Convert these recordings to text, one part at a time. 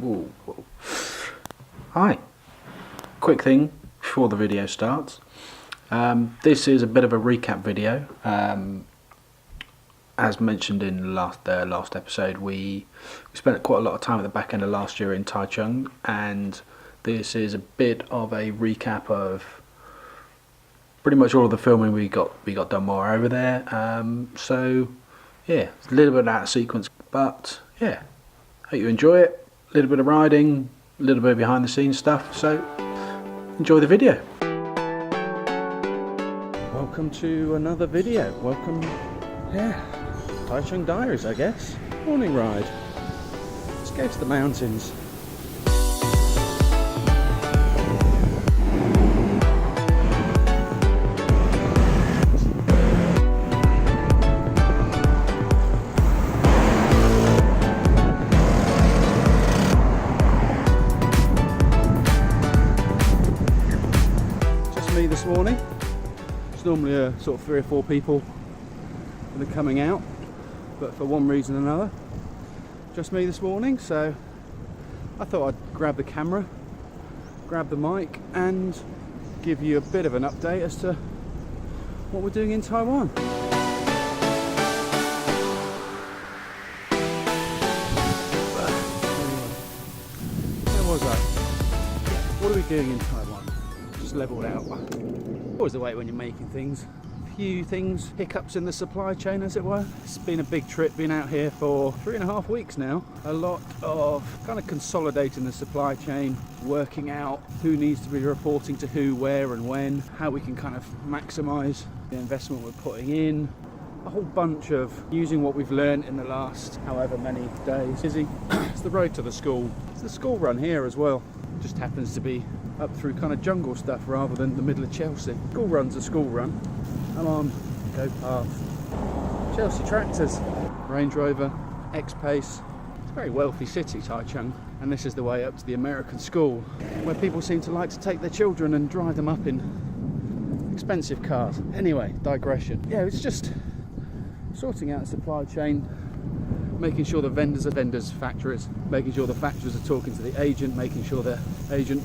Whoa, whoa. Hi, quick thing before the video starts. This is a bit of a recap video. As mentioned in the last episode, we spent quite a lot of time at the back end of last year in Taichung, and this is a bit of a recap of pretty much all of the filming we got done more over there. So yeah, it's a little bit out of sequence, but yeah, hope you enjoy it. A little bit of riding, a little bit of behind the scenes stuff, so enjoy the video. Welcome to another video. Welcome, Taichung Diaries, I guess. Morning ride. Let's go to the mountains. Me this morning. It's normally a sort of 3 or 4 people that are coming out, but for one reason or another, just me this morning. So I thought I'd grab the camera, grab the mic, and give you a bit of an update as to what we're doing in Taiwan. Where was I? What are we doing in Taiwan? Leveled out. Always the way when you're making things. Few things, hiccups in the supply chain, as it were. It's been a big trip, been out here for 3.5 weeks now. A lot of kind of consolidating the supply chain, working out who needs to be reporting to who, where and when, how we can kind of maximise the investment we're putting in. A whole bunch of using what we've learned in the last however many days. Busy. It's the road to the school. It's the school run here as well. Just happens to be up through kind of jungle stuff rather than the middle of Chelsea. School run's a school run. Come on, go past Chelsea tractors, Range Rover, X-Pace. It's a very wealthy city, Taichung, and this is the way up to the American school, where people seem to like to take their children and drive them up in expensive cars. Anyway, digression. Yeah, it's just sorting out the supply chain, making sure the vendors are factories, making sure the factories are talking to the agent, making sure the agent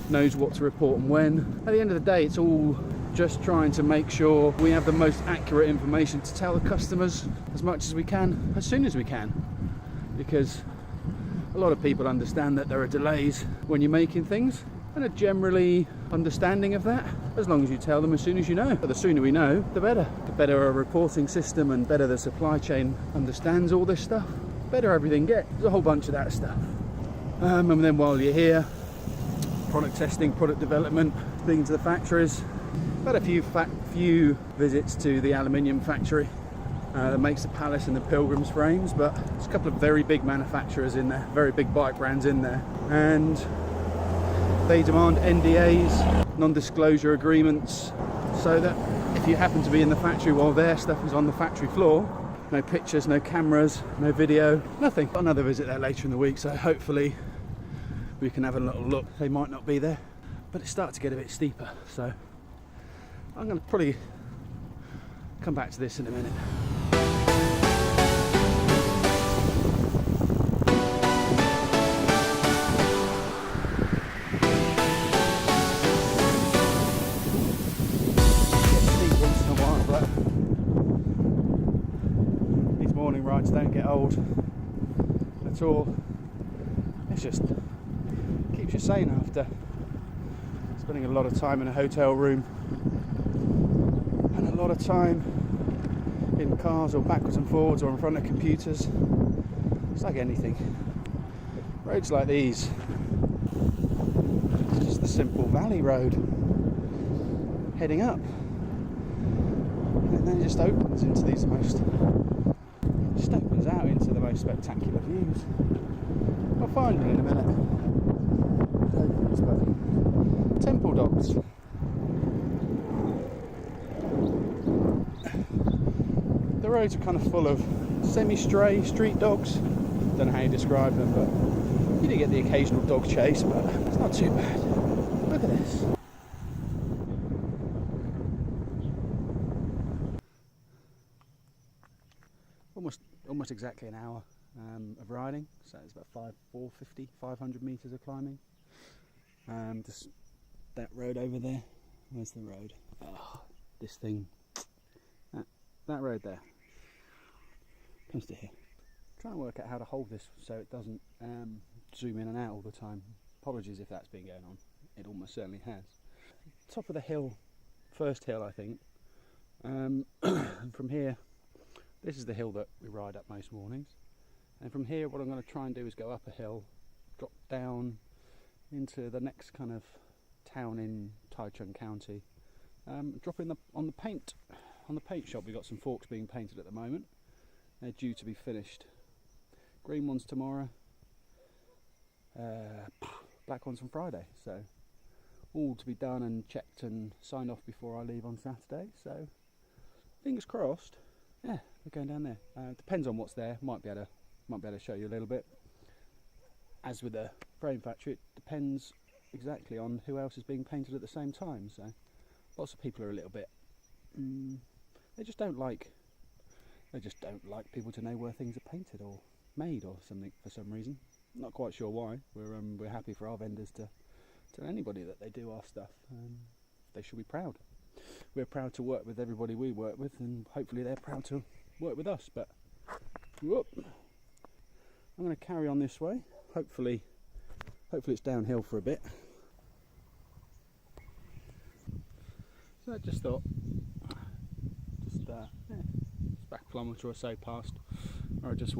knows what to report and when. At the end of the day, it's all just trying to make sure we have the most accurate information to tell the customers as much as we can, as soon as we can. Because a lot of people understand that there are delays when you're making things, and are generally understanding of that, as long as you tell them as soon as you know. But the sooner we know, the better. The better a reporting system and better the supply chain understands all this stuff, better everything gets. There's a whole bunch of that stuff. And then while you're here, product testing, product development, speaking to the factories. I've had a few visits to the aluminium factory that makes the Palace and the Pilgrims frames, but there's a couple of very big manufacturers in there, very big bike brands in there, and they demand NDAs, non-disclosure agreements, so that if you happen to be in the factory while their stuff is on the factory floor, no pictures, no cameras, no video, nothing. Got another visit there later in the week, so hopefully we can have a little look. They might not be there, but it starts to get a bit steeper, so I'm going to probably come back to this in a minute. Rides don't get old at all. It's just keeps you sane after spending a lot of time in a hotel room and a lot of time in cars or backwards and forwards or in front of computers. It's like anything. Roads like these, it's just the simple valley road heading up, and then it just opens into these out into the most spectacular views. I'll find it in a minute. Temple dogs. The roads are kind of full of semi-stray street dogs. Don't know how you describe them, but you do get the occasional dog chase, but it's not too bad. Look at this. Almost exactly an hour of riding, so it's about 500 metres of climbing. Just that road over there. Where's the road? Oh, this thing. That road there. Comes to here. Trying to work out how to hold this so it doesn't zoom in and out all the time. Apologies if that's been going on. It almost certainly has. Top of the hill, first hill I think. And from here, this is the hill that we ride up most mornings. And from here what I'm going to try and do is go up a hill, drop down into the next kind of town in Taichung County. Drop in on the paint shop. We've got some forks being painted at the moment. They're due to be finished. Green ones tomorrow, black ones on Friday. So all to be done and checked and signed off before I leave on Saturday. So fingers crossed. Yeah, we're going down there. Depends on what's there. Might be able to show you a little bit. As with the frame factory, it depends exactly on who else is being painted at the same time. So lots of people are a little bit. They just don't like people to know where things are painted or made or something for some reason. Not quite sure why. We're happy for our vendors to tell anybody that they do our stuff. They should be proud. We're proud to work with everybody we work with, and hopefully they're proud to work with us. But whoop, I'm going to carry on this way. Hopefully it's downhill for a bit. So I just thought, it's about a kilometre or so past where I just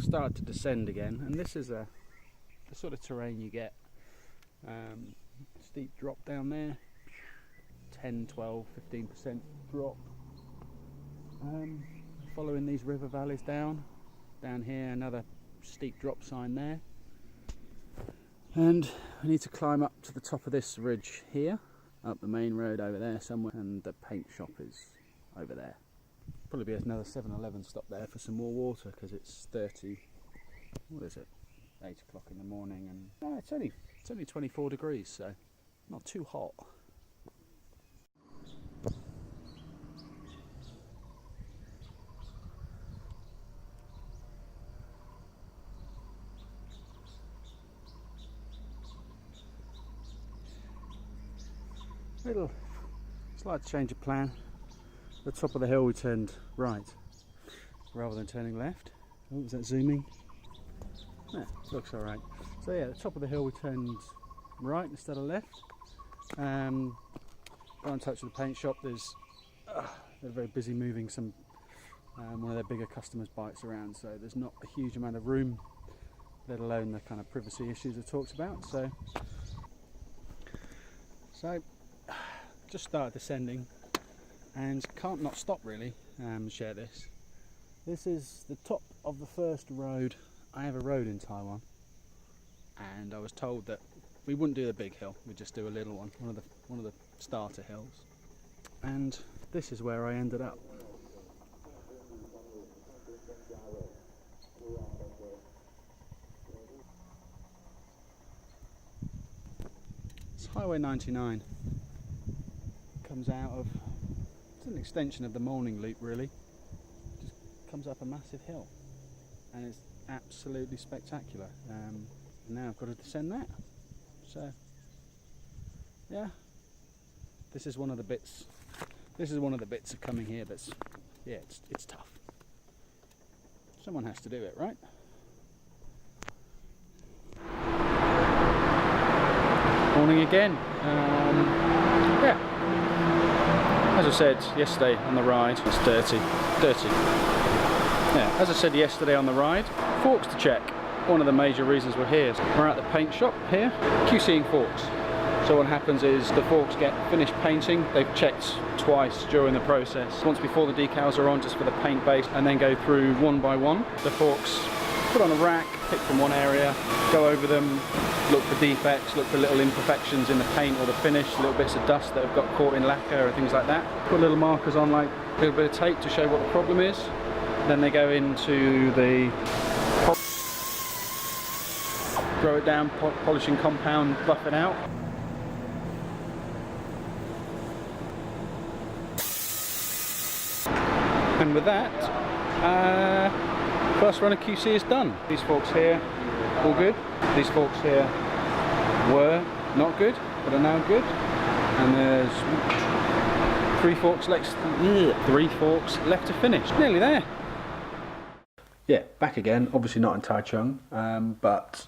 started to descend again, and this is the sort of terrain you get. Steep drop down there, 10, 12, 15% drop. Following these river valleys down here, another steep drop sign there. And we need to climb up to the top of this ridge here, up the main road over there somewhere, and the paint shop is over there. Probably be another 7-Eleven stop there for some more water, because it's 8 o'clock in the morning, and it's only 24 degrees, so not too hot. Little slight change of plan. At the top of the hill we turned right rather than turning left. Oh, was that zooming? Yeah, looks alright. So yeah, at the top of the hill we turned right instead of left. Got in touch with the paint shop. They're very busy moving some one of their bigger customers' bikes around, so there's not a huge amount of room, let alone the kind of privacy issues I talked about. So just started descending and can't not stop really share this. This is the top of the first road I ever rode in Taiwan, and I was told that we wouldn't do the big hill, we'd just do a little one of the starter hills, and this is where I ended up. It's Highway 99. Comes out of, it's an extension of the Morning Loop really. Just comes up a massive hill, and it's absolutely spectacular. And now I've got to descend that. So yeah, this is one of the bits. This is one of the bits of coming here that's, yeah, it's tough. Someone has to do it, right? Morning again. Yeah. As I said yesterday on the ride, it's dirty. Yeah, as I said yesterday on the ride, forks to check. One of the major reasons we're here. We're at the paint shop here, QCing forks. So what happens is the forks get finished painting, they've checked twice during the process. Once before the decals are on, just for the paint base, and then go through one by one. The forks put on a rack, pick from one area, go over them, look for defects, look for little imperfections in the paint or the finish, little bits of dust that have got caught in lacquer and things like that. Put little markers on, like a little bit of tape to show what the problem is. Then they go into the throw it down, polishing compound, buff it out. And with that, First run of QC is done. These forks here, all good. These forks here were not good, but are now good. And there's 3 forks left to finish. Nearly there. Yeah, back again. Obviously not in Taichung, but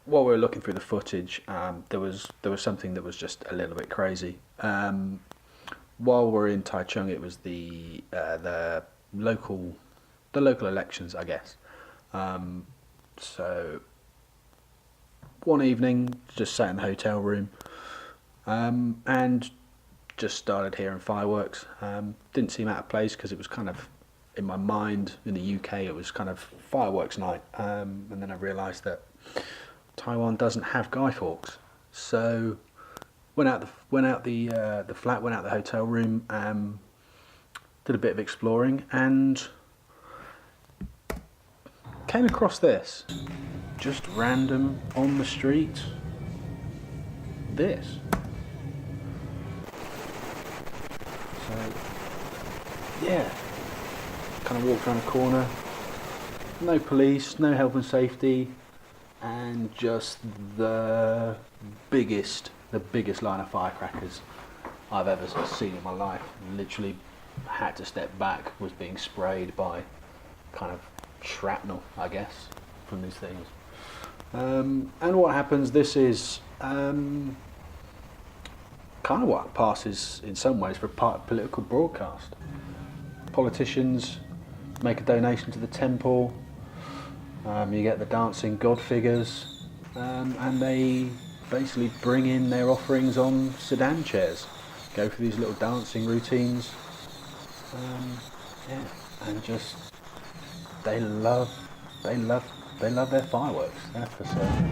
while we were looking through the footage, there was something that was just a little bit crazy. While we're in Taichung, it was the local elections, I guess. So one evening, just sat in the hotel room, and just started hearing fireworks. Didn't seem out of place because it was kind of in my mind. In the UK, it was kind of fireworks night, and then I realised that Taiwan doesn't have guy fawkes. So went out the flat, went out the hotel room, did a bit of exploring, and came across this, just random on the street. This. So yeah, kind of walked around a corner. No police, no health and safety, and just the biggest line of firecrackers I've ever seen in my life. Literally had to step back, was being sprayed by kind of shrapnel, I guess, from these things. And what happens, this is kind of what passes in some ways for a part of political broadcast. Politicians make a donation to the temple, you get the dancing god figures, and they basically bring in their offerings on sedan chairs, go through these little dancing routines, yeah, and just they love their fireworks, that's for certain.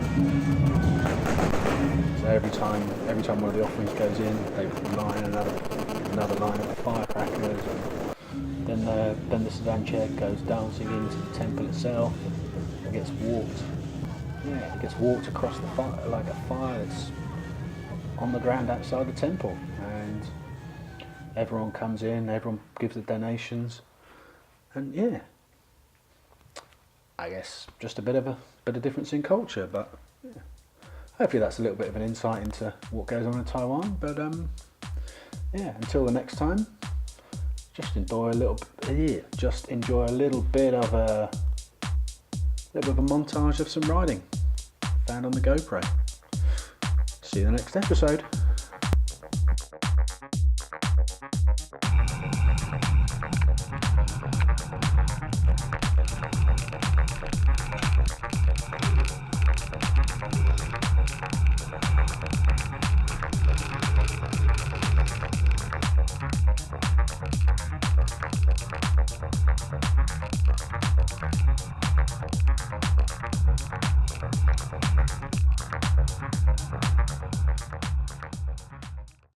So every time one of the offerings goes in, they line another line of firecrackers, and then the sedan chair goes dancing into the temple itself. It gets walked. Yeah, it gets walked across the fire, like a fire that's on the ground outside the temple, and everyone comes in, everyone gives the donations, and yeah, I guess just a bit of difference in culture, but yeah. Hopefully that's a little bit of an insight into what goes on in Taiwan. But yeah, until the next time, just enjoy a little bit of a montage of some riding found on the GoPro. See you in the next episode.